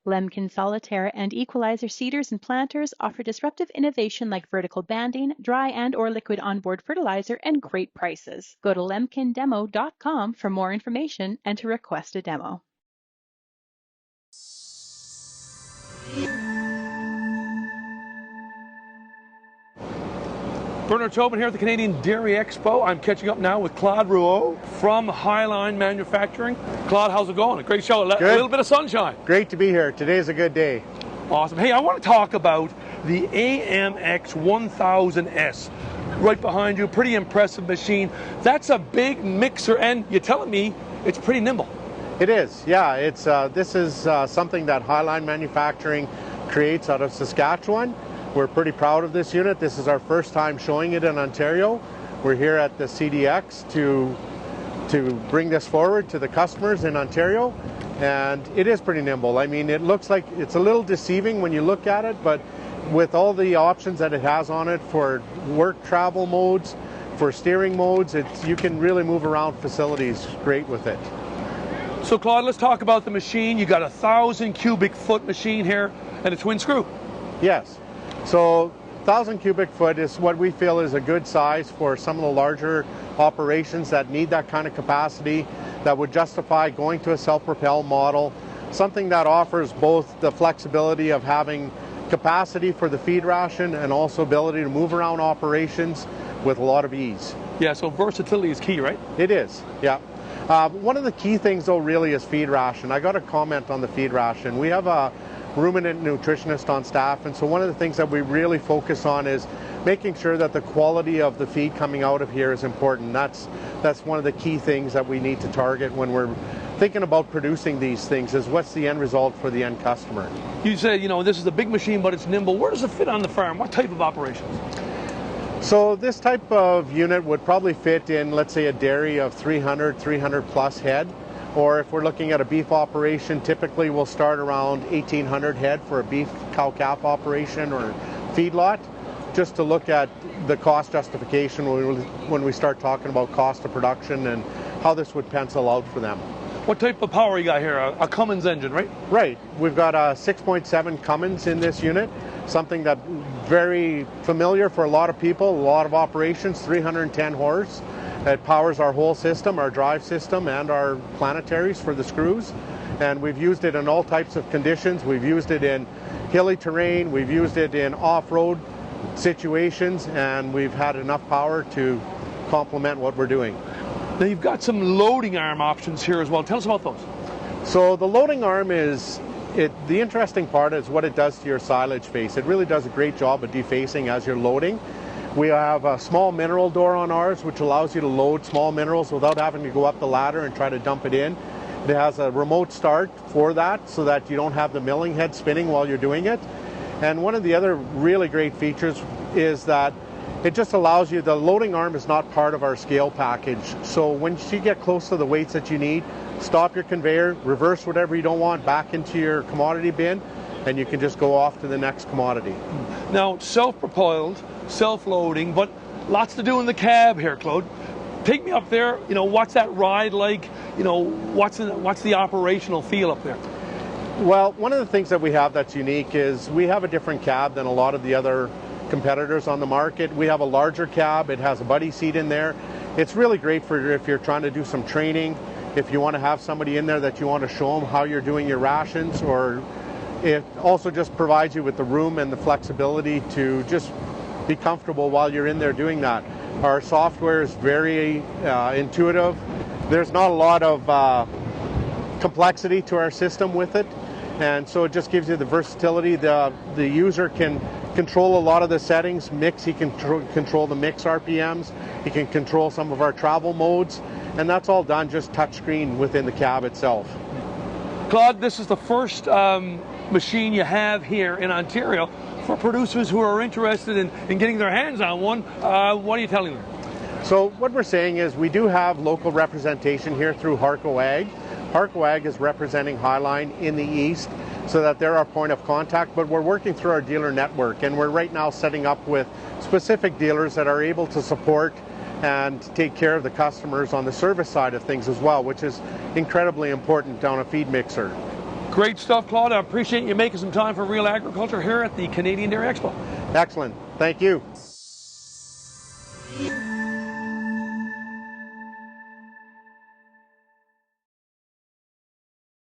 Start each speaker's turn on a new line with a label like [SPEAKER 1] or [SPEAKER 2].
[SPEAKER 1] Lemkin Solitaire and Equalizer seeders and planters offer disruptive innovation like vertical banding, dry and or liquid onboard fertilizer, and great prices. Go to lemkindemo.com for more information and to request a demo.
[SPEAKER 2] Bernard Tobin here at the Canadian Dairy XPO. I'm catching up now with Claude Rouault from Highline Manufacturing. Claude, how's it going? A great show. A little bit of sunshine.
[SPEAKER 3] Great to be here. Today's a good day.
[SPEAKER 2] Awesome. Hey, I want to talk about the AMX 1000S. Right behind you, pretty impressive machine. That's a big mixer, and you're telling me it's pretty nimble.
[SPEAKER 3] It is, yeah. This is something that Highline Manufacturing creates out of Saskatchewan. We're pretty proud of this unit. This is our first time showing it in Ontario. We're here at the CDX to bring this forward to the customers in Ontario, and it is pretty nimble. I mean, it looks like it's a little deceiving when you look at it, but with all the options that it has on it for work travel modes, for steering modes, you can really move around facilities great with it.
[SPEAKER 2] So Claude, let's talk about the machine. You got a 1,000 cubic foot machine here and a twin screw.
[SPEAKER 3] Yes. So 1,000 cubic foot is what we feel is a good size for some of the larger operations that need that kind of capacity, that would justify going to a self-propelled model, something that offers both the flexibility of having capacity for the feed ration and also ability to move around operations with a lot of ease.
[SPEAKER 2] Yeah, so versatility is key, right?
[SPEAKER 3] It is, yeah. One of the key things though really is feed ration. I got a comment on the feed ration. We have a ruminant nutritionist on staff, and so one of the things that we really focus on is making sure that the quality of the feed coming out of here is important. That's one of the key things that we need to target when we're thinking about producing these things, is what's the end result for the end customer.
[SPEAKER 2] You said, this is a big machine, but it's nimble. Where does it fit on the farm? What type of operations?
[SPEAKER 3] So this type of unit would probably fit in, let's say, a dairy of 300 plus head. Or if we're looking at a beef operation, typically we'll start around 1,800 head for a beef cow-calf operation or feedlot, just to look at the cost justification when we start talking about cost of production and how this would pencil out for them.
[SPEAKER 2] What type of power you got here? A Cummins engine, right?
[SPEAKER 3] Right. We've got a 6.7 Cummins in this unit, something that very familiar for a lot of people, a lot of operations, 310 horse. It powers our whole system, our drive system, and our planetaries for the screws. And we've used it in all types of conditions. We've used it in hilly terrain, we've used it in off-road situations, and we've had enough power to complement what we're doing.
[SPEAKER 2] Now you've got some loading arm options here as well. Tell us about those.
[SPEAKER 3] So the loading arm is, the interesting part is what it does to your silage face. It really does a great job of defacing as you're loading. We have a small mineral door on ours, which allows you to load small minerals without having to go up the ladder and try to dump it in. It has a remote start for that, so that you don't have the milling head spinning while you're doing it. And one of the other really great features is that it just allows you, the loading arm is not part of our scale package. So once you get close to the weights that you need, stop your conveyor, reverse whatever you don't want back into your commodity bin, and you can just go off to the next commodity.
[SPEAKER 2] Now, self-propelled, self-loading, but lots to do in the cab here, Claude. Take me up there. What's that ride like? What's the operational feel up there?
[SPEAKER 3] Well, one of the things that we have that's unique is we have a different cab than a lot of the other competitors on the market. We have a larger cab. It has a buddy seat in there. It's really great for if you're trying to do some training, if you want to have somebody in there that you want to show them how you're doing your rations, or it also just provides you with the room and the flexibility to just be comfortable while you're in there doing that. Our software is very intuitive. There's not a lot of complexity to our system with it, and so it just gives you the versatility. The user can control a lot of the settings. He can control the mix RPMs. He can control some of our travel modes, and that's all done just touchscreen within the cab itself.
[SPEAKER 2] Claude, this is the first machine you have here in Ontario. For producers who are interested in getting their hands on one, what are you telling them?
[SPEAKER 3] So what we're saying is we do have local representation here through Harco Ag. Harco Ag is representing Highline in the east, so that they're our point of contact, but we're working through our dealer network, and we're right now setting up with specific dealers that are able to support and take care of the customers on the service side of things as well, which is incredibly important down a feed mixer.
[SPEAKER 2] Great stuff, Claude. I appreciate you making some time for Real Agriculture here at the Canadian Dairy Expo.
[SPEAKER 3] Excellent. Thank you.